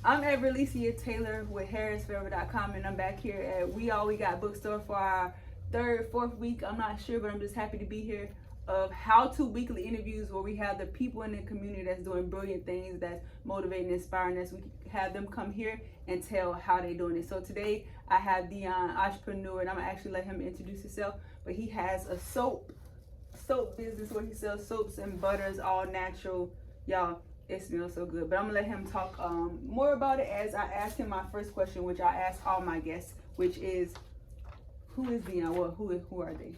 I'm Everlecia Taylor with HarrisForever.com, and I'm back here at We Got Bookstore for our fourth week. I'm not sure, but I'm just happy to be here. Of how-to weekly interviews where we have the people in the community that's doing brilliant things, that's motivating, inspiring us. We have them come here and tell how they're doing it. So today I have Dion, entrepreneur, and I'm gonna actually let him introduce himself. But he has a soap business where he sells soaps and butters, all natural, y'all. It smells so good. But I'm gonna let him talk more about it as I ask him my first question, which I ask all my guests, which is, who is Dion? Well, who are they?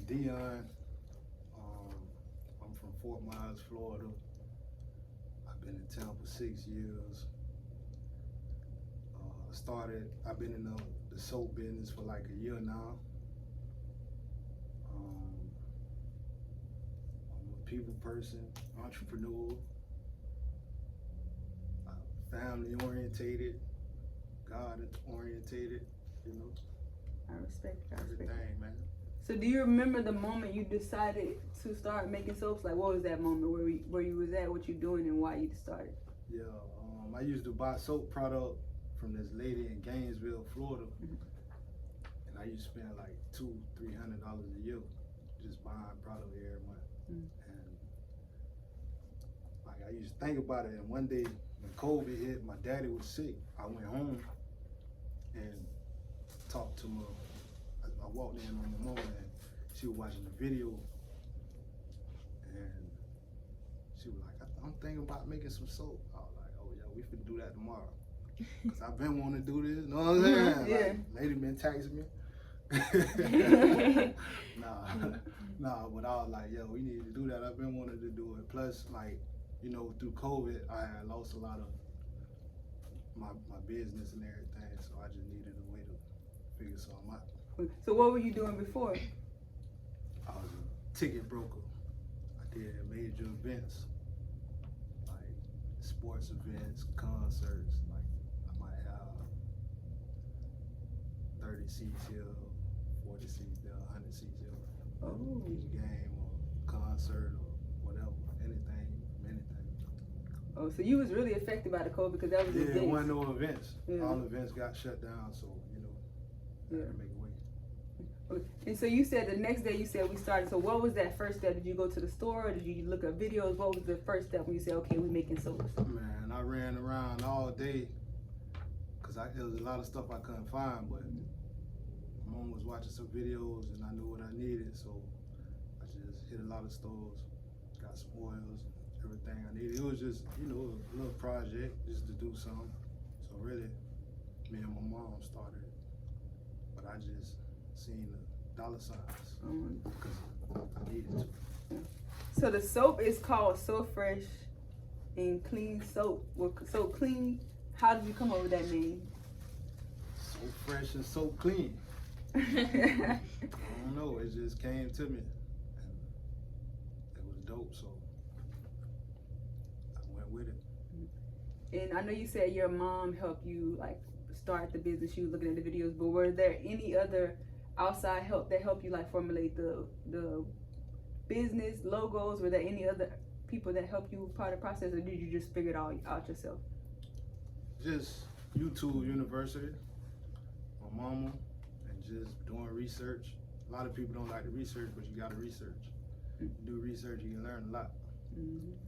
Dion. I'm from Fort Myers, Florida. I've been in Tampa 6 years. I've been in the soap business for like a year now. I'm a people person, entrepreneur, family orientated, God orientated, you know. I respect everything, man. So do you remember the moment you decided to start making soaps? Like, what was that moment where you was at, what you doing, and why you started? Yeah, I used to buy soap product from this lady in Gainesville, Florida, and I used to spend like $200-300 a year just buying product every month. And like I used to think about it, and one day when COVID hit, my daddy was sick. I went home and talked to my. I walked in on my mom and she was watching the video, and she was like, I'm thinking about making some soap. I was like, oh yeah, we finna do that tomorrow. Cause I've been wanting to do this, you know what I'm saying? Yeah. Like, lady been texting me. Nah, but I was like, yo, we need to do that. I've been wanting to do it. Plus, like, you know, through COVID, I had lost a lot of my business and everything, so I just needed a way to figure something out. So what were you doing before? I was a ticket broker. I did major events, like sports events, concerts. Like I might have 30 seats here, 40 seats there, 100 seats here. Each game or concert or whatever, anything. Oh, so you was really affected by the COVID because that was Yeah, events. there wasn't no events. Yeah. All events got shut down, so you know, had to make a way. And so you said the next day you said we started. So what was that first step? Did you go to the store? Or did you look at videos? What was the first step when you said, okay, we're making soaps? Man, I ran around all day because there was a lot of stuff I couldn't find, but my mom was watching some videos and I knew what I needed, so I just hit a lot of stores, got some oils, everything I needed. It was just, you know, a little project just to do something. So really, me and my mom started, but I just seen the dollar signs because I needed to. So the soap is called So Fresh and Clean Soap. Well, so clean. How did you come up with that name? So fresh and so clean. I don't know. It just came to me, and it was dope. So I went with it. And I know you said your mom helped you like start the business. You were looking at the videos, but were there any other outside help that helped you like formulate the business logos? Were there any other people that helped you part of the process, or did you just figure it all out yourself? Just YouTube University, my mama, and just doing research. A lot of people don't like to research, but you gotta research. You do research, you can learn a lot.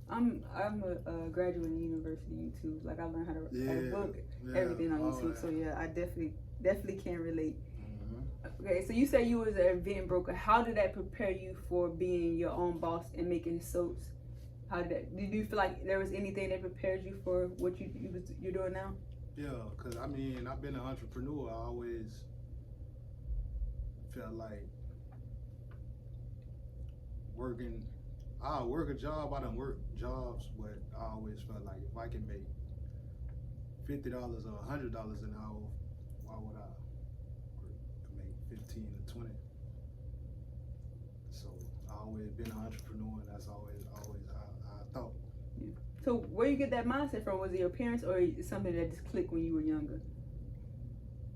I'm a graduate in university YouTube. Like I learned how to book everything on YouTube. So yeah, I definitely can relate. Okay, so you say you was an event broker. How did that prepare you for being your own boss and making soaps? Did you feel like there was anything that prepared you for what you're doing now? Yeah, cause I mean I've been an entrepreneur. I always felt like I'll work a job. I done work jobs, but I always felt like if I can make $50 or $100 an hour, why would I make 15 or 20? So I always been an entrepreneur, and that's always how I thought. Yeah. So where you get that mindset from? Was it your parents, or is it something that just clicked when you were younger?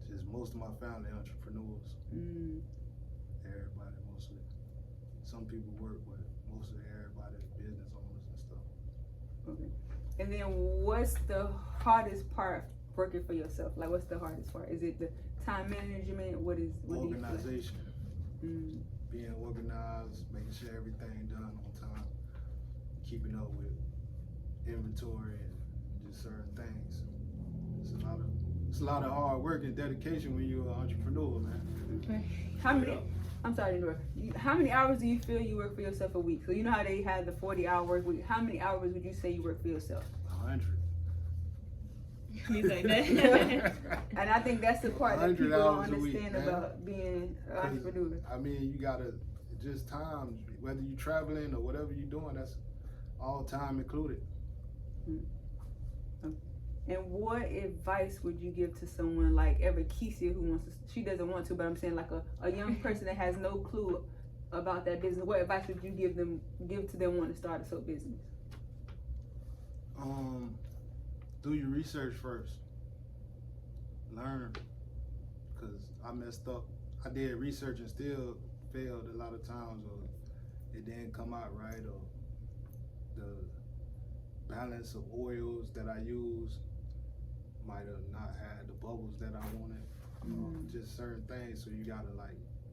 Just most of my family entrepreneurs. Everybody mostly. Some people work, but mostly everybody business owners and stuff. Okay. And then what's the hardest part working for yourself? Like, what's the hardest part? Is it the time management? What do you feel like? Organization. Being organized, making sure everything done on time, keeping up with inventory and just certain things. It's a lot of hard work and dedication when you're an entrepreneur, man. Okay. How many? I'm sorry to interrupt. How many hours do you feel you work for yourself a week? So you know how they have the 40-hour work week. How many hours would you say you work for yourself? 100. He's like that. And I think that's the part that people don't understand week, about being an entrepreneur. I mean, you gotta just time, whether you're traveling or whatever you're doing, that's all time included. And what advice would you give to someone like Everlecia who wants to, she doesn't want to, but I'm saying like a young person that has no clue about that business? What advice would you give to them wanting to start a soap business? Do your research first. Learn, because I messed up. I did research and still failed a lot of times, or it didn't come out right, or the balance of oils that I used might have not had the bubbles that I wanted. Just certain things, so you gotta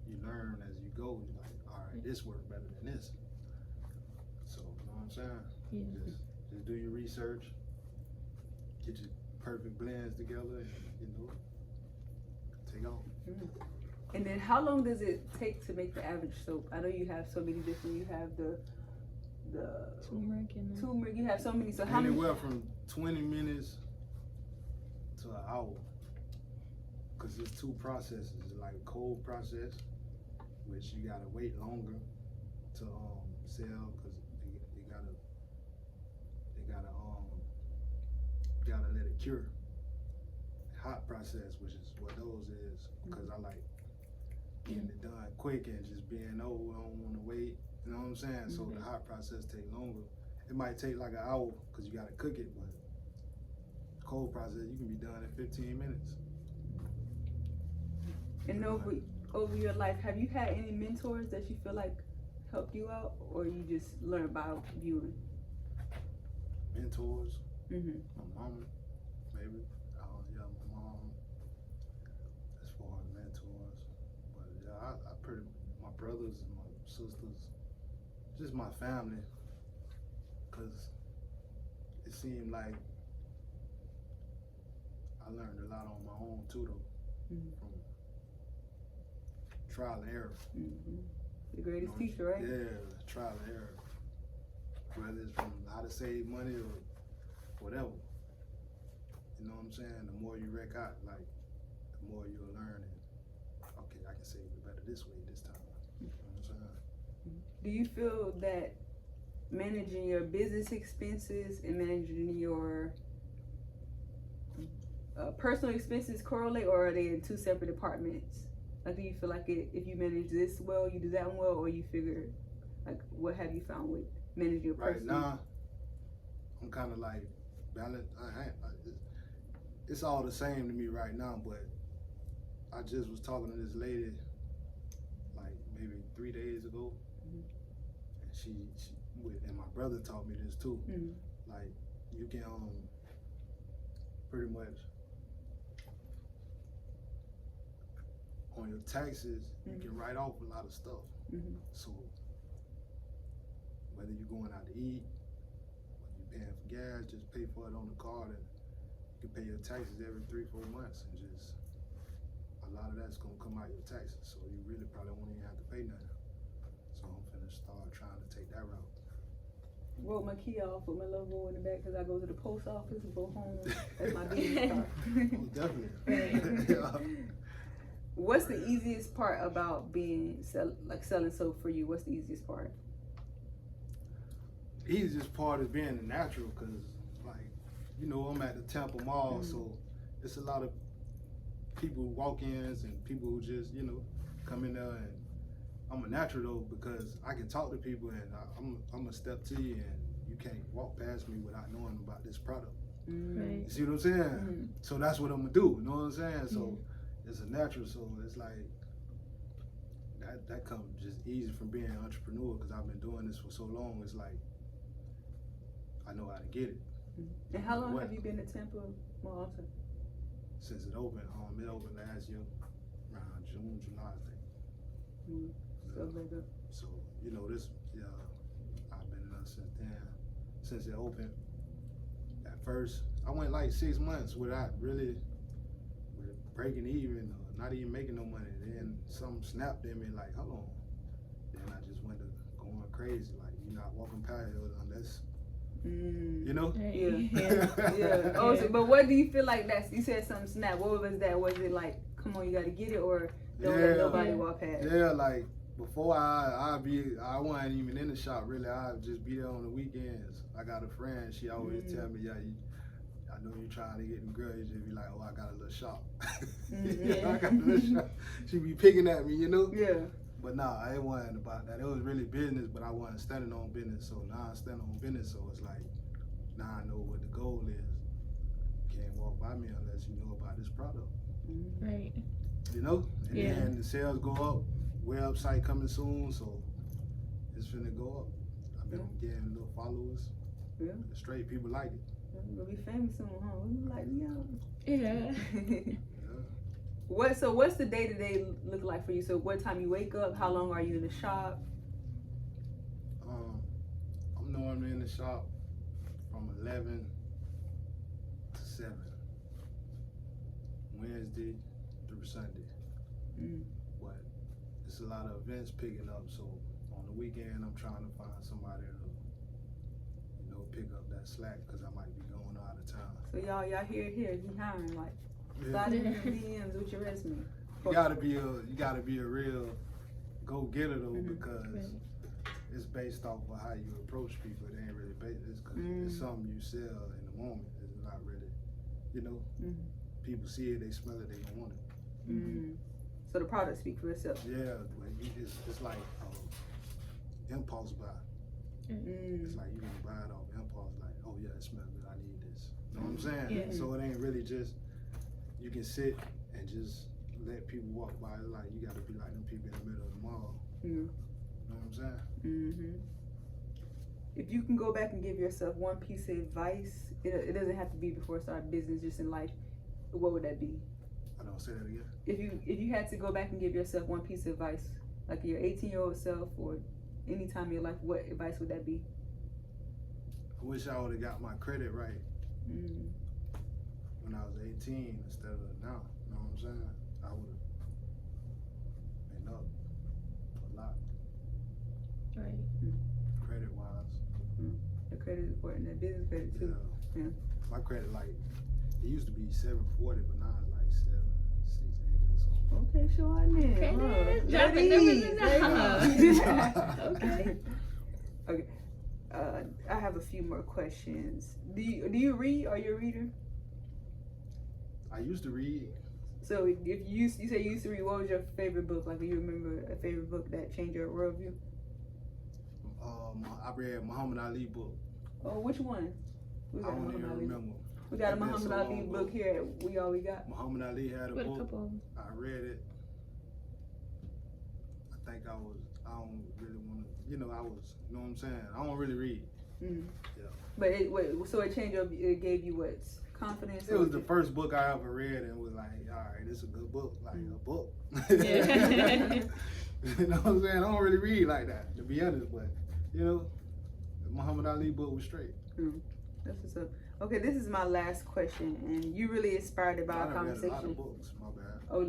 you learn as you go. You're like, all right, this worked better than this. So, you know what I'm saying? Yeah. Just do your research, get your perfect blends together, and take off. And then how long does it take to make the average soap? I know you have so many different, you have the turmeric, you have so many. So how many? Anywhere from 20 minutes to an hour, because it's two processes. It's like a cold process, which you gotta wait longer to sell, because you gotta let it cure. Hot process, which is what those is, because I like getting it done quick and just being I don't want to wait. You know what I'm saying? So the hot process take longer. It might take like an hour because you gotta cook it, but cold process you can be done in 15 minutes. And over your life, have you had any mentors that you feel like helped you out, or you just learn by viewing? Mentors, my mama, maybe. Yeah, my mom. As far as mentors, but yeah, my brothers and my sisters, just my family, because it seemed like I learned a lot on my own too, though, from trial and error. The greatest teacher, right? Yeah, trial and error. Whether it's from how to save money or whatever. You know what I'm saying? The more you wreck out, the more you'll learn. And okay, I can save it better this way this time. You know what I'm saying? Do you feel that managing your business expenses and managing your personal expenses correlate, or are they in two separate departments? Like, do you feel like if you manage this well, you do that one well, or you figure, what have you found with managing your personal? Right now, I'm kind of balanced. It's all the same to me right now, but I just was talking to this lady maybe 3 days ago, and she and my brother taught me this too. You can pretty much on your taxes, you can write off a lot of stuff. So whether you're going out to eat, whether you're paying for gas, just pay for it on the card, and you can pay your taxes every 3-4 months, and just a lot of that's gonna come out your taxes. So you really probably won't even have to pay nothing. So I'm finna start trying to take that route. Wrote my key off with my logo in the back because I go to the post office and go home. That's my business card. Oh, definitely. What's the easiest part about selling soap for you? What's the easiest part? Easiest part is being the natural, because I'm at the Tampa Mall, so it's a lot of people walk-ins and people who just come in there, and I'm a natural though, because I can talk to people, and I'm a step to you, and you can't walk past me without knowing about this product. Right. You see what I'm saying? So that's what I'm gonna do. You know what I'm saying? So it's a natural. So it's that comes just easy from being an entrepreneur, because I've been doing this for so long. It's I know how to get it. And how long What? have you been to Tampa Mall? Since it opened, it opened last year, around June, July, I think. So, like, So, you know, I've been since then, since it opened. At first, I went like 6 months without really breaking even or not even making no money. Then something snapped in me like, hold on. Then I just went to going crazy. Like, you're not walking past it unless, you know? Yeah. Oh, so, but what do you feel like you said something snapped. What was that? Was it like, come on, you got to get it, or don't let nobody walk past? Yeah, like, before I wasn't even in the shop really. I'd just be there on the weekends. I got a friend. She always tell me, I know you trying to get them girls. You just be like, oh, I got a little shop. I got a little shop. She be picking at me, you know. Yeah. But nah, it wasn't about that. It was really business, but I wasn't standing on business. So now I'm standing on business. So it's like, now I know what the goal is. You can't walk by me unless you know about this product. Right. You know. And then the sales go up. Website coming soon, so it's finna go up. I've been getting little followers. Yeah. Straight people like it. We'll be famous soon, huh? We like Dion. Yeah. What's the day to day look like for you? So what time you wake up? How long are you in the shop? I'm normally in the shop from 11 to 7. Wednesday through Sunday. But it's a lot of events picking up, so on the weekend I'm trying to find somebody to, you know, pick up that slack because I might be going out of town. So y'all hear he hiring, like, slide in the DMs with your resume. You gotta be a real go-getter though, because it's based off of how you approach people. It ain't really based. It's because it's something you sell in the moment. It's not really, you know. People see it, they smell it, they don't want it. So the product speaks for itself. Yeah, it's like impulse buy. It's like you can buy it off impulse, like, oh yeah, it smells good, I need this. You know what I'm saying? Yeah. So it ain't really just, you can sit and just let people walk by. It's like, you gotta be like them people in the middle of the mall. You know what I'm saying? If you can go back and give yourself one piece of advice, it doesn't have to be before starting business, just in life, what would that be? I don't say that again. If you had to go back and give yourself one piece of advice, like your 18-year-old self or any time in your life, what advice would that be? I wish I would have got my credit right when I was 18 instead of now. You know what I'm saying? I would have been up a lot. Right. Credit wise. The credit is important, that business credit too. Yeah. My credit, like, it used to be 740, but now it's like 760 or something. Okay, sure I did. Okay, dropping numbers in the house. Okay. Okay. I have a few more questions. Do you read? Are you a reader? I used to read. So if you say you used to read, what was your favorite book? Like, do you remember a favorite book that changed your worldview? I read Muhammad Ali book. Oh, which one? I don't even remember. We got a Muhammad Ali book here at We All We Got. Muhammad Ali had a book. Couple. I read it. I think I don't really want to, you know what I'm saying? I don't really read. Yeah. But so it changed your, it gave you what? Confidence? It was the first book I ever read and was like, all right, this is a good book, like a book. Yeah. You know what I'm saying? I don't really read like that, to be honest, but, you know, the Muhammad Ali book was straight. That's what's up. Okay, this is my last question, and you really inspired about our conversation. I read a lot of books, my bad. Oh,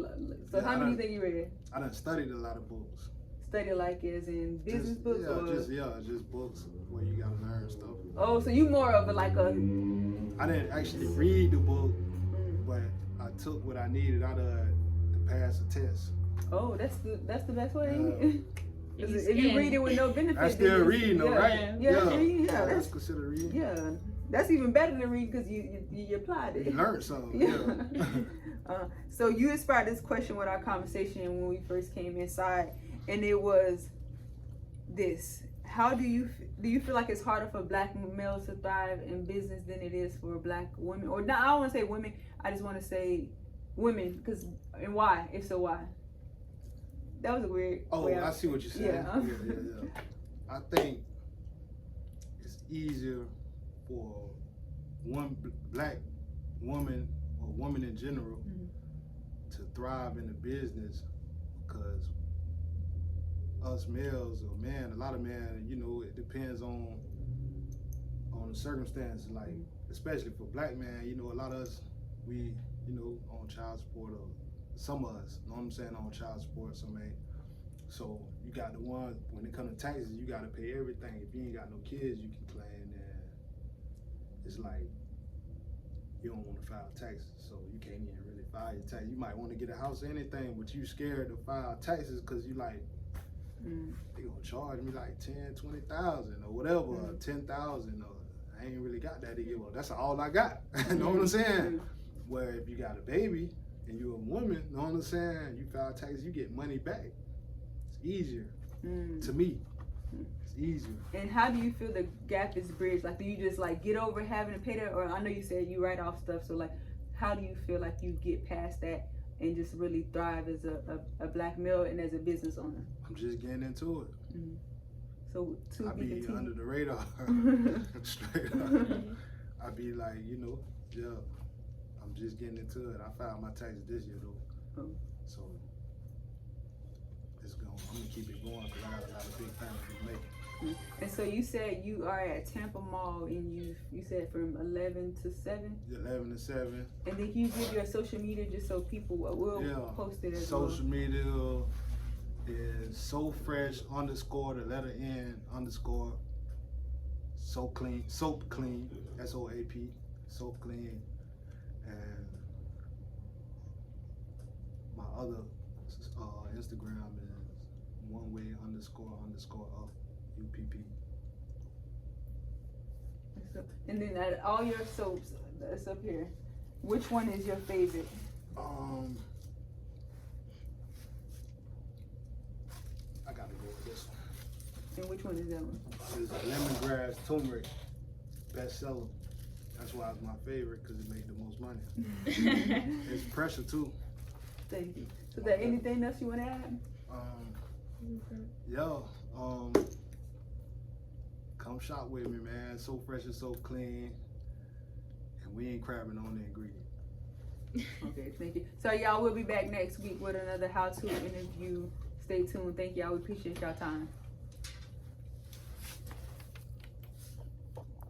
so how many do you think you read? I done studied a lot of books. Study like as in business books? Just books where you gotta learn stuff. Oh, so you more of I didn't actually read the book, but I took what I needed out of it to pass a test. Oh, that's the best way. If you read it with no benefit, that's still reading, though, right? Yeah, that's considered reading. Yeah, that's even better than reading because you applied it. You learned something. So you inspired this question with our conversation when we first came inside, and it was this: how do you feel like it's harder for Black males to thrive in business than it is for Black women? Or not, I don't want to say women. I just want to say women, and why? If so, why? That was a weird. Oh, I see what you're saying. Yeah. I think it's easier for one black woman or woman in general to thrive in the business, because us males or man, a lot of men, you know, it depends on the circumstances. Like especially for black man, you know, a lot of us, we, you know, on child support, or some of us, you know what I'm saying, on child support, some ain't. So you got the one, when it comes to taxes, you got to pay everything. If you ain't got no kids, you can claim that. It's like you don't want to file taxes, so you can't even really file your taxes. You might want to get a house or anything, but you scared to file taxes because you like, they gonna charge me like 10, 20,000 or whatever, 10,000, or I ain't really got that to give up. That's all I got. You know what I'm saying? Where if you got a baby and you're a woman, you know what I'm saying? You file taxes, you get money back. It's easier to me. It's easier. And how do you feel the gap is bridged? Like, do you just like get over having to pay that, or I know you said you write off stuff, so like, how do you feel like you get past that and just really thrive as a black male and as a business owner? I'm just getting into it. So I be under the radar, straight up. I be like, you know, yeah, I'm just getting into it. I filed my taxes this year though, so it's going. I'm gonna keep it going because I got a lot of big things to make. And so you said you are at Tampa Mall, and you said from 11 to 7? 11 to 7. And then you give your social media just so people will post it as well. Social media is so fresh _ the letter N _ so clean, soap clean, SOAP, soap clean. And my other Instagram is __ up UPP. And then all your soaps that's up here, which one is your favorite? I gotta go with this one. And which one is that one? It's lemongrass turmeric bestseller. That's why it's my favorite, because it made the most money. It's pressure too. Thank you. So, is there anything else you want to add? Come shop with me, man. So fresh and so clean, and we ain't crabbing on the ingredients. Okay, thank you. So y'all will be back next week with another how-to interview. Stay tuned. Thank y'all. We appreciate y'all time.